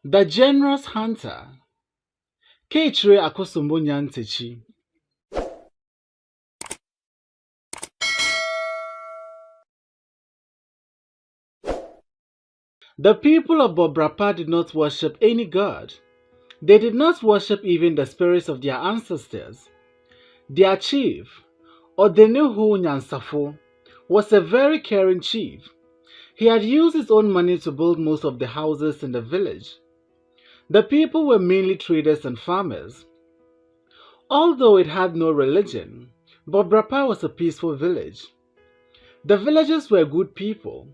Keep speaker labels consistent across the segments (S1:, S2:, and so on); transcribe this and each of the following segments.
S1: The generous hunter. Kaakyire akosomo nyantakyi. The people of Bobrapa did not worship any god. They did not worship even the spirits of their ancestors. Their chief, Odenehu Nyansafo, was a very caring chief. He had used his own money to build most of the houses in the village. The people were mainly traders and farmers. Although it had no religion, Bobrapa was a peaceful village. The villagers were good people.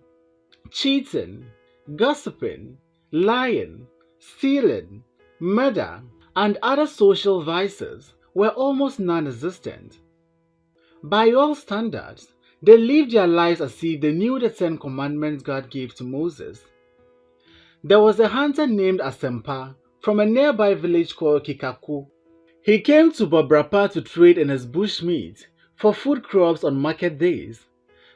S1: Cheating, gossiping, lying, stealing, murder, and other social vices were almost non-existent. By all standards, they lived their lives as if they knew the 10 commandments God gave to Moses. There was a hunter named Asempa from a nearby village called Kikaku. He came to Bobrapa to trade in his bush meat for food crops on market days.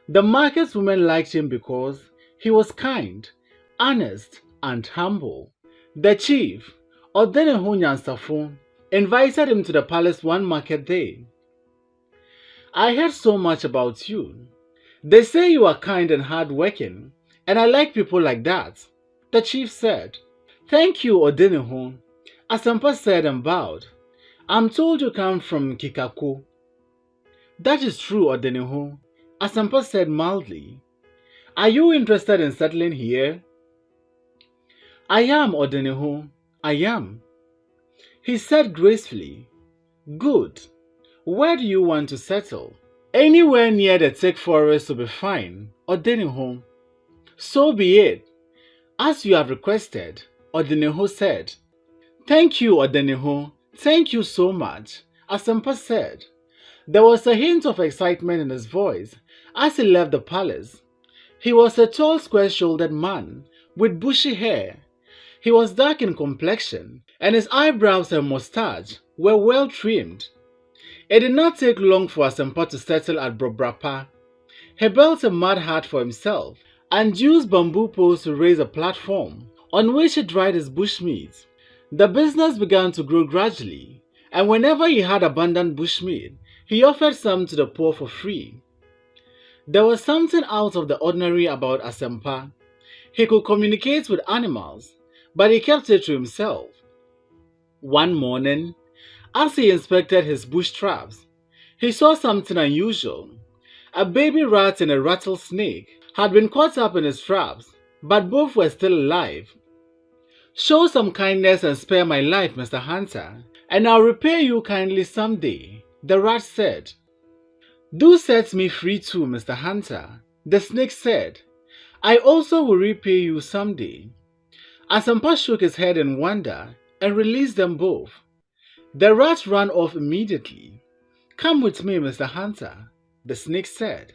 S1: The market women liked him because he was kind, honest, and humble. The chief, Odenehu Nyansafo, invited him to the palace one market day. "I heard so much about you. They say you are kind and hardworking, and I like people like that," the chief said. "Thank you, Odenehu," Asempa said and bowed. "I'm told you come from Kikaku." "That is true, Odenehu," Asempa said mildly. "Are you interested in settling here?" "I am, Odenehu, I am," he said gracefully. "Good. Where do you want to settle?" "Anywhere near the thick forest will be fine, Odenehu." "So be it, as you have requested," Odenehu said. "Thank you, Odenehu. Thank you so much," Asempa said. There was a hint of excitement in his voice as he left the palace. He was a tall, square-shouldered man with bushy hair. He was dark in complexion, and his eyebrows and mustache were well trimmed. It did not take long for Asempa to settle at Bobrapa. He built a mud hut for himself and used bamboo poles to raise a platform on which he dried his bushmeat. The business began to grow gradually, and whenever he had abundant bushmeat, he offered some to the poor for free. There was something out of the ordinary about Asempa. He could communicate with animals, but he kept it to himself. One morning, as he inspected his bush traps, he saw something unusual. A baby rat and a rattlesnake had been caught up in his traps, but both were still alive. "Show some kindness and spare my life, Mr. Hunter, and I'll repay you kindly someday," the rat said. "Do set me free too, Mr. Hunter," the snake said. "I also will repay you someday." Asempa shook his head in wonder and released them both. The rat ran off immediately. "Come with me, Mr. Hunter," the snake said.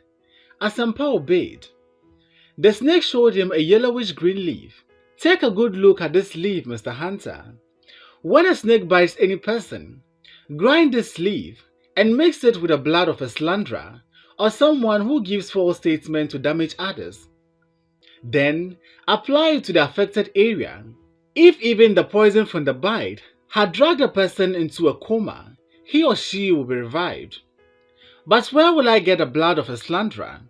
S1: Asempa obeyed. The snake showed him a yellowish-green leaf. "Take a good look at this leaf, Mr. Hunter. When a snake bites any person, grind this leaf and mix it with the blood of a slanderer or someone who gives false statements to damage others. Then apply it to the affected area. If even the poison from the bite had dragged a person into a coma, he or she will be revived." "But where will I get the blood of a slanderer?"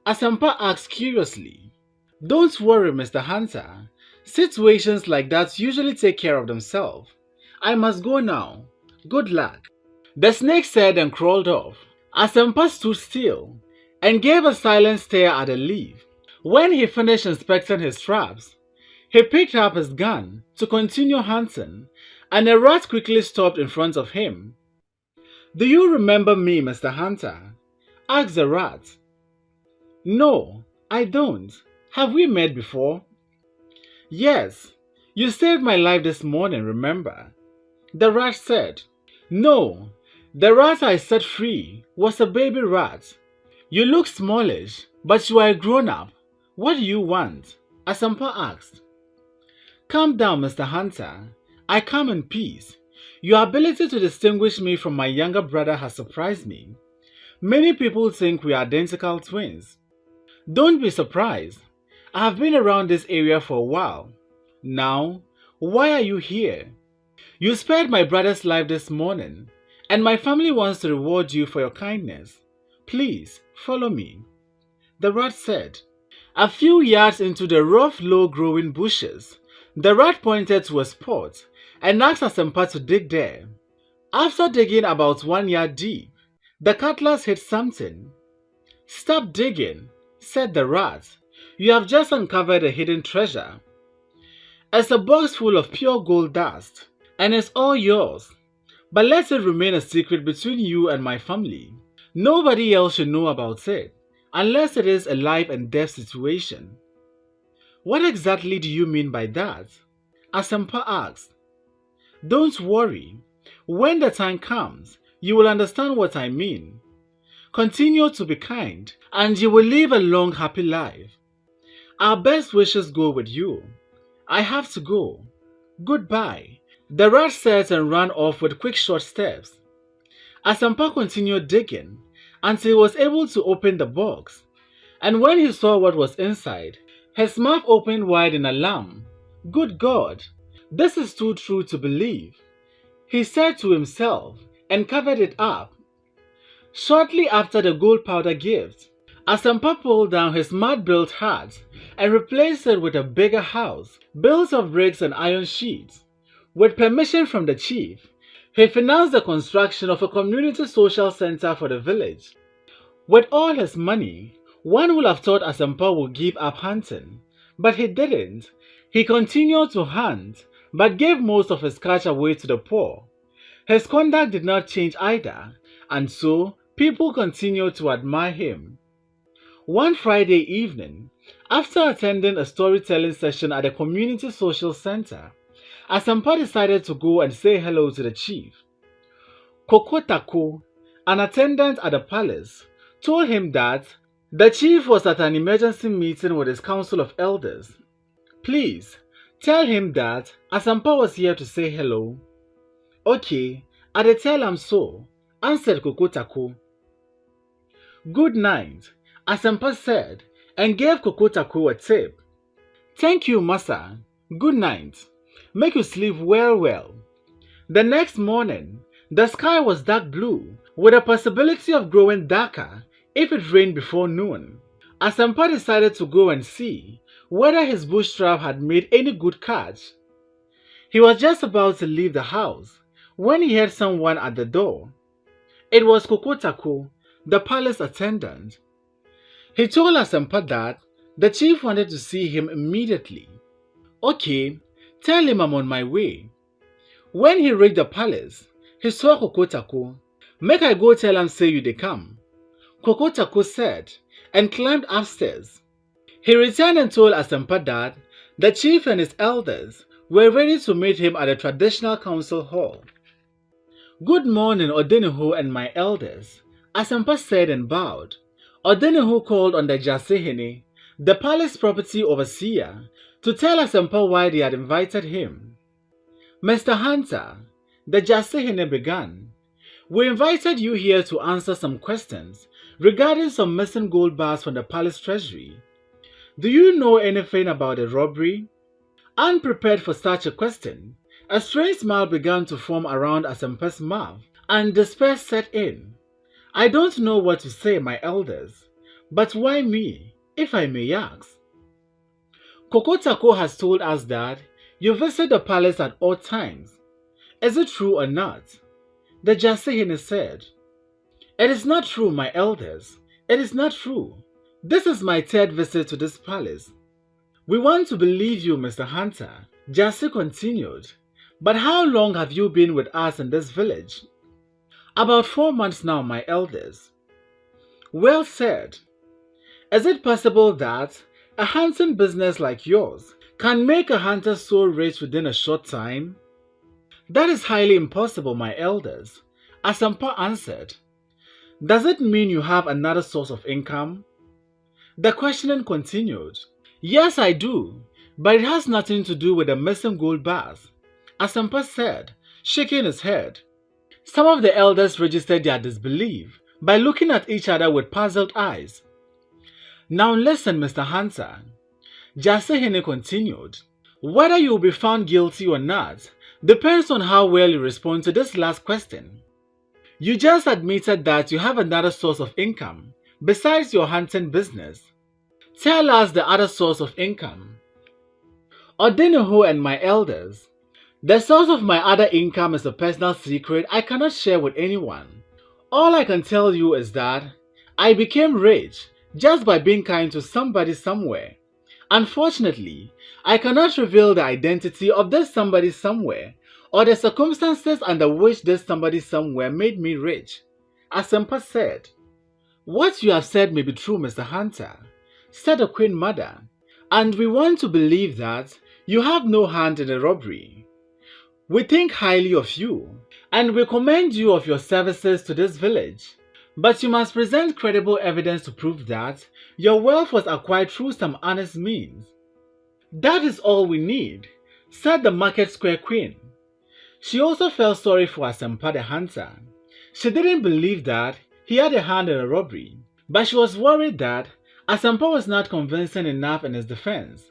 S1: Asempa asked curiously. "Don't worry, Mr. Hunter. Situations like that usually take care of themselves. I must go now. Good luck." The snake said and crawled off. Asempa stood still and gave a silent stare at the leaf. When he finished inspecting his traps, he picked up his gun to continue hunting, and a rat quickly stopped in front of him. "Do you remember me, Mr. Hunter?" asked the rat. "No, I don't. Have we met before?" "Yes, you saved my life this morning, remember?" the rat said. "No, the rat I set free was a baby rat. You look smallish, but you are a grown-up. What do you want?" Asempa asked. "Calm down, Mr. Hunter. I come in peace. Your ability to distinguish me from my younger brother has surprised me. Many people think we are identical twins. Don't be surprised. I have been around this area for a while. Now, Why are you here? You spared my brother's life this morning, and my family wants to reward you for your kindness. Please, follow me. The rat said. A few yards into the rough, low-growing bushes, the rat pointed to a spot and asked Asempa to dig there. After digging about 1 yard deep, the cutlass hit something. Stop digging, said the rat. You have just uncovered a hidden treasure. It's a box full of pure gold dust, and it's all yours. But let it remain a secret between you and my family. Nobody else should know about it, unless it is a life and death situation. What exactly do you mean by that? Asempa asked. Don't worry. When the time comes, you will understand what I mean. Continue to be kind, and you will live a long, happy life. Our best wishes go with you. I have to go. Goodbye. The rat said and ran off with quick short steps. Asempa continued digging until he was able to open the box, and when he saw what was inside, his mouth opened wide in alarm. Good God, this is too true to believe, he said to himself and covered it up. Shortly after the gold powder gift, Asempa pulled down his mud-built hut and replaced it with a bigger house built of bricks and iron sheets. With permission from the chief, he financed the construction of a community social center for the village. With all his money, one would have thought Asempa would give up hunting, but he didn't. He continued to hunt, but gave most of his catch away to the poor. His conduct did not change either, and so people continued to admire him. One Friday evening, after attending a storytelling session at the community social center, Asempa decided to go and say hello to the chief. Kokotako, an attendant at the palace, told him that the chief was at an emergency meeting with his council of elders. Please, tell him that Asempa was here to say hello. Okay, I'll tell him so, answered Kokotako. Good night, Asempa said, and gave Kokotako a tip. Thank you, Massa. Good night. Make you sleep well. The next morning, the sky was dark blue, with a possibility of growing darker if it rained before noon. Asempa decided to go and see whether his bush trap had made any good catch. He was just about to leave the house when he heard someone at the door. It was Kokotako, the palace attendant. He told Asempa that the chief wanted to see him immediately. Okay, tell him I'm on my way. When he reached the palace, he saw Kokotako. Make I go tell him say you dey come. Kokotako said, and climbed upstairs. He returned and told Asempa that the chief and his elders were ready to meet him at the traditional council hall. Good morning, Odenihu and my elders, Asempa said and bowed. Odenihu called on the Jasehene, the palace property overseer, to tell Asempa why they had invited him. Mr. Hunter, the Jasehene began, we invited you here to answer some questions regarding some missing gold bars from the palace treasury. Do you know anything about the robbery? Unprepared for such a question, a strange smile began to form around Asempa's mouth, and despair set in. I don't know what to say, my elders, but why me, if I may ask? Kokotako has told us that you visit the palace at odd times. Is it true or not? The Jasehene said. It is not true, my elders. It is not true. This is my third visit to this palace. We want to believe you, Mr. Hunter, Jase continued. But how long have you been with us in this village? About 4 months now, my elders. Well said. Is it possible that a hunting business like yours can make a hunter so rich within a short time? That is highly impossible, my elders, Asempa answered. Does it mean you have another source of income? The questioning continued. Yes, I do, but it has nothing to do with the missing gold bars, Asempa said, shaking his head. Some of the elders registered their disbelief by looking at each other with puzzled eyes. Now listen, Mr. Hunter, Jasehene continued. Whether you will be found guilty or not depends on how well you respond to this last question. You just admitted that you have another source of income besides your hunting business. Tell us the other source of income. Odinihu and my elders. The source of my other income is a personal secret I cannot share with anyone. All I can tell you is that I became rich just by being kind to somebody somewhere. Unfortunately, I cannot reveal the identity of this somebody somewhere or the circumstances under which this somebody somewhere made me rich. Asempa said, "What you have said may be true, Mr. Hunter," said the Queen Mother, "and we want to believe that you have no hand in the robbery. We think highly of you, and we commend you of your services to this village. But you must present credible evidence to prove that your wealth was acquired through some honest means." "That is all we need," said the Market Square Queen. She also felt sorry for Asempa the Hunter. She didn't believe that he had a hand in the robbery, but she was worried that Asempa was not convincing enough in his defense.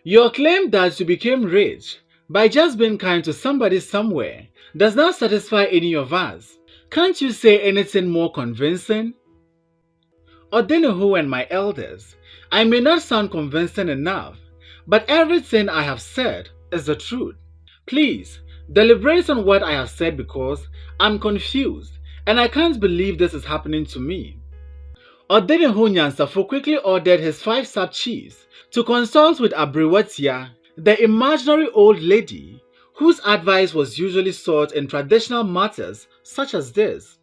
S1: "Your claim that you became rich by just being kind to somebody somewhere does not satisfy any of us. Can't you say anything more convincing?" "Odinihu and my elders, I may not sound convincing enough, but everything I have said is the truth. Please, deliberate on what I have said because I'm confused and I can't believe this is happening to me." Odinihu Nyansafo quickly ordered his 5 sub-chiefs to consult with Abriwatia, the imaginary old lady whose advice was usually sought in traditional matters such as this.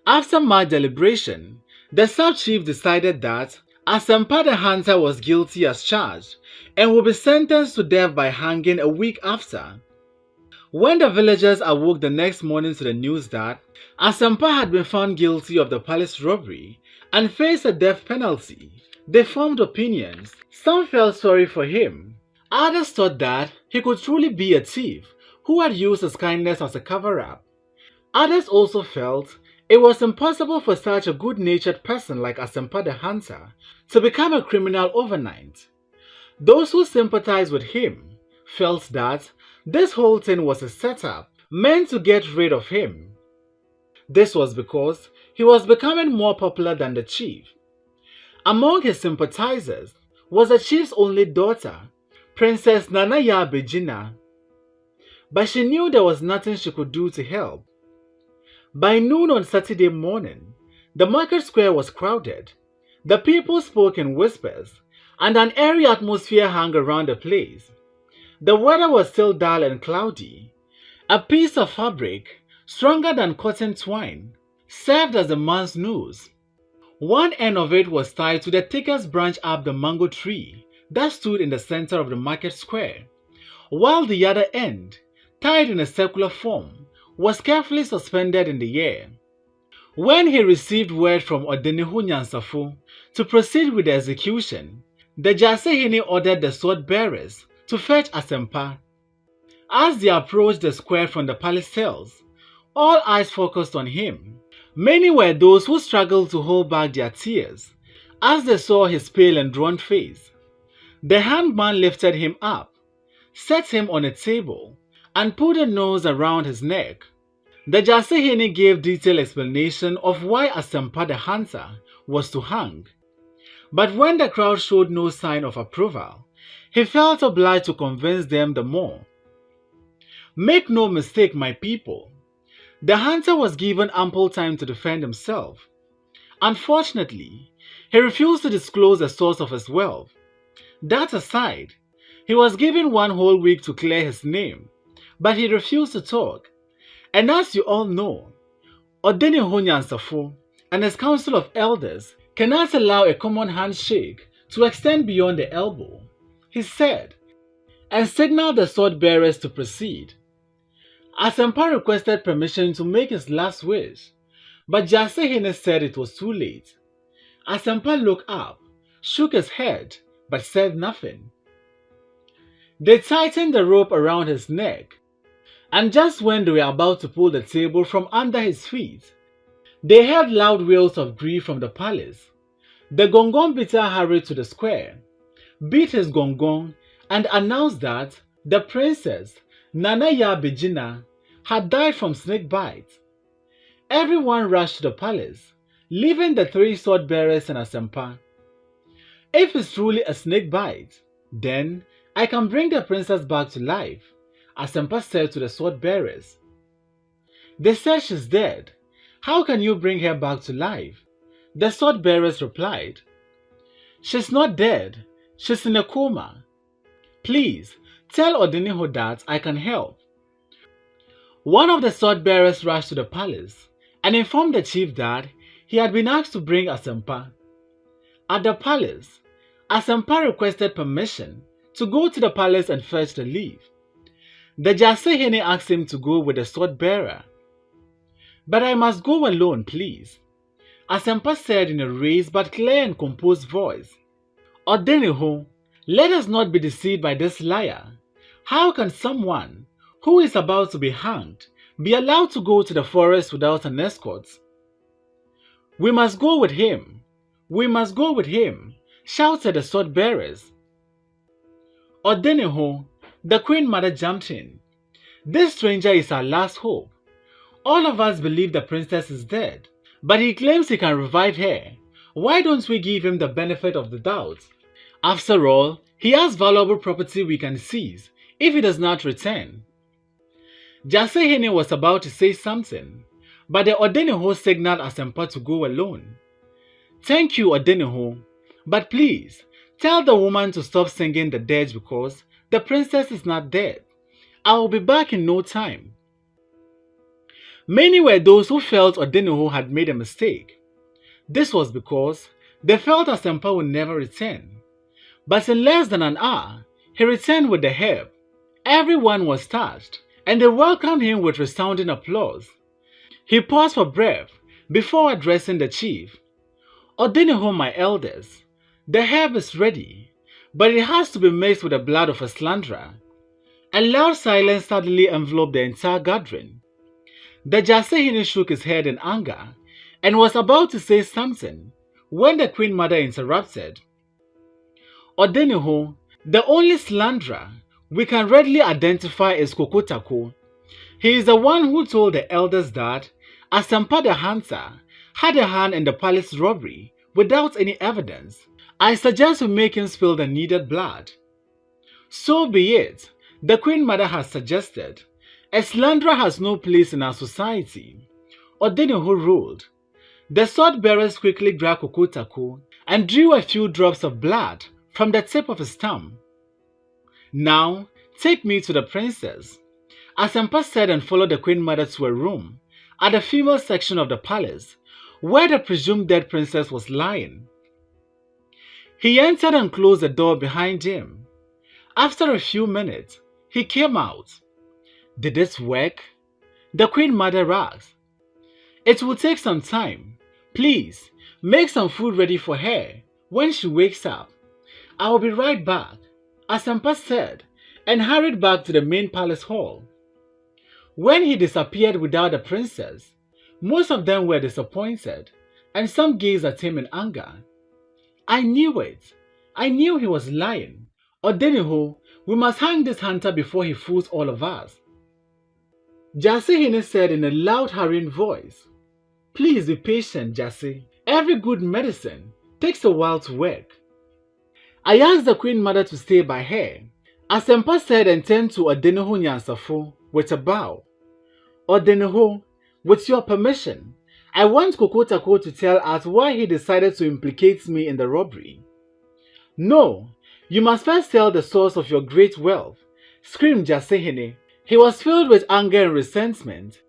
S1: After much deliberation, the sub-chief decided that Asempa the Hunter was guilty as charged and would be sentenced to death by hanging a week after. When the villagers awoke the next morning to the news that Asempa had been found guilty of the palace robbery and faced a death penalty, they formed opinions. Some felt sorry for him. Others thought that he could truly be a thief who had used his kindness as a cover-up. Others also felt it was impossible for such a good-natured person like Asempa the Hunter to become a criminal overnight. Those who sympathized with him felt that this whole thing was a setup meant to get rid of him. This was because he was becoming more popular than the chief. Among his sympathizers was the chief's only daughter, Princess Nanaya Bejina, but she knew there was nothing she could do to help. By noon on Saturday morning, the market square was crowded. The people spoke in whispers, and an airy atmosphere hung around the place. The weather was still dull and cloudy. A piece of fabric, stronger than cotton twine, served as a man's nose. One end of it was tied to the thickest branch up the mango tree that stood in the center of the market square, while the other end, tied in a circular form, was carefully suspended in the air. When he received word from Odinihu Nyansafo to proceed with the execution, the Jasehini ordered the sword bearers to fetch Asempa. As they approached the square from the palace cells, all eyes focused on him. Many were those who struggled to hold back their tears as they saw his pale and drawn face. The hangman lifted him up, set him on a table, and put a noose around his neck. The Jasehini gave detailed explanation of why Asempa the Hunter was to hang. But when the crowd showed no sign of approval, he felt obliged to convince them the more. Make no mistake, my people. The hunter was given ample time to defend himself. Unfortunately, he refused to disclose the source of his wealth. That aside, he was given 1 whole week to clear his name, but he refused to talk. And as you all know, Odinihu Nyansafo and his council of elders cannot allow a common handshake to extend beyond the elbow, he said, and signaled the sword bearers to proceed. Asempa requested permission to make his last wish, but Jasehine said it was too late. Asempa looked up, shook his head, but said nothing. They tightened the rope around his neck, and just when they were about to pull the table from under his feet, they heard loud wails of grief from the palace. The gongong beater hurried to the square, beat his gongong, and announced that the princess, Nanaya Bejina, had died from snake bite. Everyone rushed to the palace, leaving the three sword bearers and Asempa. If it's truly a snake bite, then I can bring the princess back to life, Asempa said to the sword bearers. They said she's dead. How can you bring her back to life? The sword bearers replied. She's not dead. She's in a coma. Please, tell Odiniho that I can help. One of the sword bearers rushed to the palace and informed the chief that he had been asked to bring Asempa. At the palace, Asempa requested permission to go to the palace and fetch the leave. The Jasehene asked him to go with the sword bearer. But I must go alone, please, Asempa said in a raised but clear and composed voice. Odeniho, let us not be deceived by this liar. How can someone who is about to be hanged be allowed to go to the forest without an escort? We must go with him. We must go with him, shouted the sword bearers. Odeniho, the Queen Mother jumped in. This stranger is our last hope. All of us believe the princess is dead, but he claims he can revive her. Why don't we give him the benefit of the doubt? After all, he has valuable property we can seize if he does not return. Jasehene was about to say something, but the Odeniho signaled Asempa to go alone. Thank you, Odeniho, but please tell the woman to stop singing the dirge because the princess is not dead. I will be back in no time. Many were those who felt Odeniho had made a mistake. This was because they felt Asempa would never return. But in less than an hour, he returned with the herb. Everyone was touched, and they welcomed him with resounding applause. He paused for breath before addressing the chief. Odeniho, my elders, the herb is ready, but it has to be mixed with the blood of a slanderer. A loud silence suddenly enveloped the entire gathering. The Jasehene shook his head in anger and was about to say something when the Queen Mother interrupted. Odeniho, the only slanderer we can readily identify is Kokotako. He is the one who told the elders that Asempa the Hunter had a hand in the palace robbery without any evidence. I suggest we make him spill the needed blood. So be it, the Queen Mother has suggested. A slanderer has no place in our society. Odeniho ruled. The sword bearers quickly grabbed Kokotako and drew a few drops of blood from the tip of his thumb. Now, take me to the princess, Asempa said and followed the Queen Mother to a room at the female section of the palace where the presumed dead princess was lying. He entered and closed the door behind him. After a few minutes, he came out. Did this work? The Queen Mother asked. It will take some time. Please, make some food ready for her when she wakes up. I will be right back, Asempa said, and hurried back to the main palace hall. When he disappeared without the princess, most of them were disappointed, and some gazed at him in anger. I knew it. I knew he was lying. Odeniho, we must hang this hunter before he fools all of us. Jasehene said in a loud, hurrying voice. Please be patient, Jase. Every good medicine takes a while to work. I asked the Queen Mother to stay by her, Asempa said and turned to Odeniho Nyansafo with a bow. Odeniho, with your permission, I want Kokotako to tell us why he decided to implicate me in the robbery. No, you must first tell the source of your great wealth, screamed Jasehene. He was filled with anger and resentment,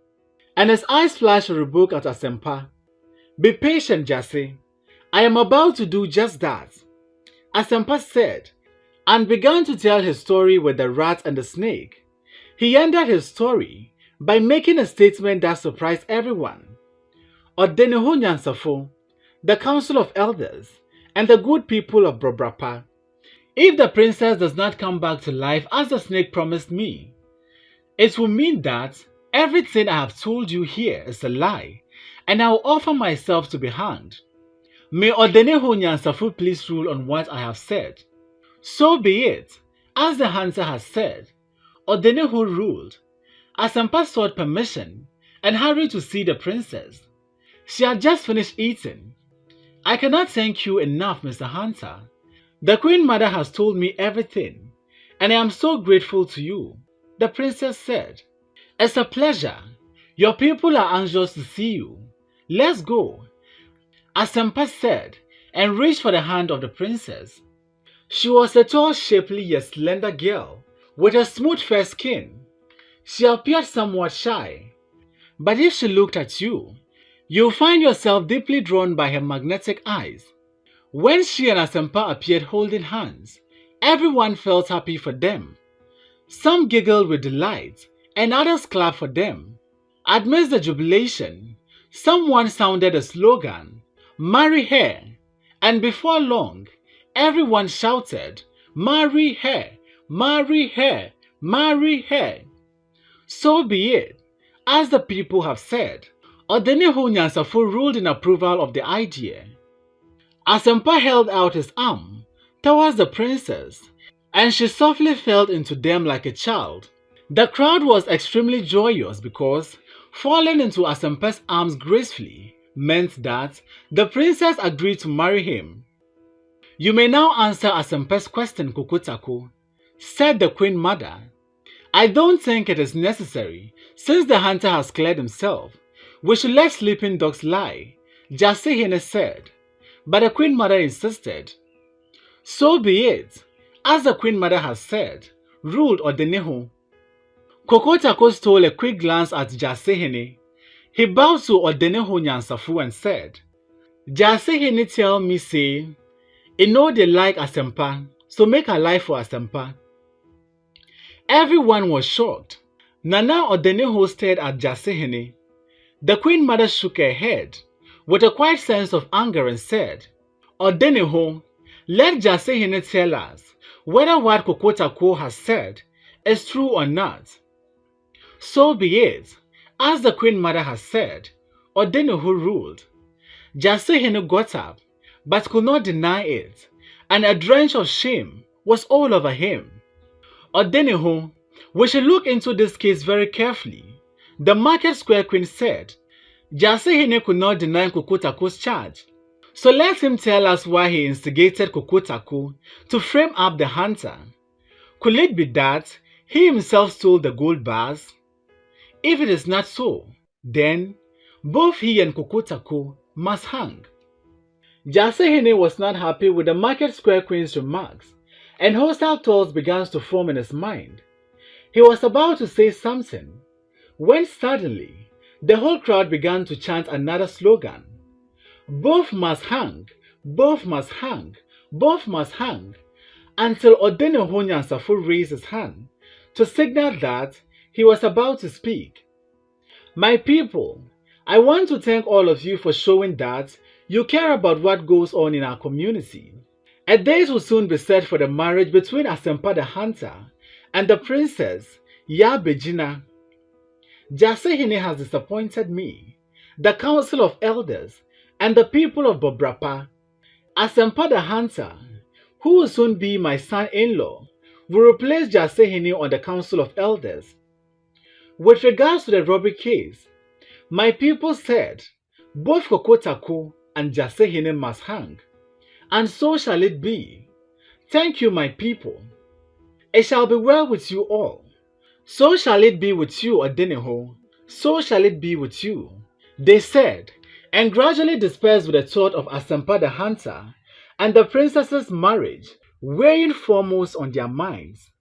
S1: and his eyes flashed a rebuke at Asempa. Be patient, Jase. I am about to do just that, Asempa said, and began to tell his story with the rat and the snake. He ended his story by making a statement that surprised everyone. Odeniho Nyansafo, the Council of Elders, and the good people of Bobrapa, if the princess does not come back to life as the snake promised me, it will mean that everything I have told you here is a lie, and I will offer myself to be hanged. May Odeniho Nyansafo please rule on what I have said. So be it, As the hunter has said, Odenehu ruled. Asempa sought permission and hurried to see the princess. She had just finished eating. I cannot thank you enough, Mr. Hunter. The Queen Mother has told me everything, and I am so grateful to you, the princess said. It's a pleasure. Your people are anxious to see you. Let's go, Asempa said, and reached for the hand of the princess. She was a tall, shapely yet slender girl with a smooth fair skin. She appeared somewhat shy, but if she looked at you, you'll find yourself deeply drawn by her magnetic eyes. When she and Asempa appeared holding hands, everyone felt happy for them. Some giggled with delight, and others clapped for them. Amidst the jubilation, someone sounded a slogan, "Marry her," and before long, everyone shouted, "Marry her! Marry her! Marry her!" So be it. As the people have said, Odenehu Nyansafo ruled in approval of the idea. Asempa held out his arm towards the princess, and she softly fell into them like a child. The crowd was extremely joyous because falling into Asempa's arms gracefully meant that the princess agreed to marry him. You may now answer Asempa's question, Kokotako, said the Queen Mother. I don't think it is necessary, since the hunter has cleared himself. We should let sleeping dogs lie, Jasehine said, but the Queen Mother insisted. So be it, as the Queen Mother has said, ruled Odenehu. Kokotako stole a quick glance at Jasehine. He bowed to Odenehu Nyansafu and said, Jasehine tell me say, "E know they like Asempa, so make a lie for Asempa." Everyone was shocked. Nana Odenehu stared at Jasehine. The Queen Mother shook her head with a quiet sense of anger and said, Odenehu, let Jasehine tell us whether what Kokotako has said is true or not. So be it, as the Queen Mother has said, Odenehu ruled. Jasehine got up, but could not deny it, and a drench of shame was all over him. Odenehu, we should look into this case very carefully, the Market Square Queen said. Jasehine could not deny Kokotako's charge, so let him tell us why he instigated Kokotako to frame up the hunter. Could it be that he himself stole the gold bars? If it is not so, then both he and Kokotako must hang. Jasehine was not happy with the Market Square Queen's remarks, and hostile thoughts began to form in his mind. He was about to say something, when suddenly the whole crowd began to chant another slogan. Both must hang, both must hang, both must hang, until Odenehu Nyansafu raised his hand to signal that he was about to speak. My people, I want to thank all of you for showing that you care about what goes on in our community. A date will soon be set for the marriage between Asempa the Hunter and the princess Yabejina. Jasehine has disappointed me, the council of elders, and the people of Bobrapa. Asempa the Hunter, who will soon be my son-in-law, will replace Jasehine on the council of elders. With regards to the robbery case, my people said both Kokotako and Jasehine must hang, and so shall it be. Thank you, my people. It shall be well with you all. So shall it be with you, Odenehu. So shall it be with you, they said, and gradually dispersed with the thought of Asempa the Hunter and the princess's marriage weighing foremost on their minds.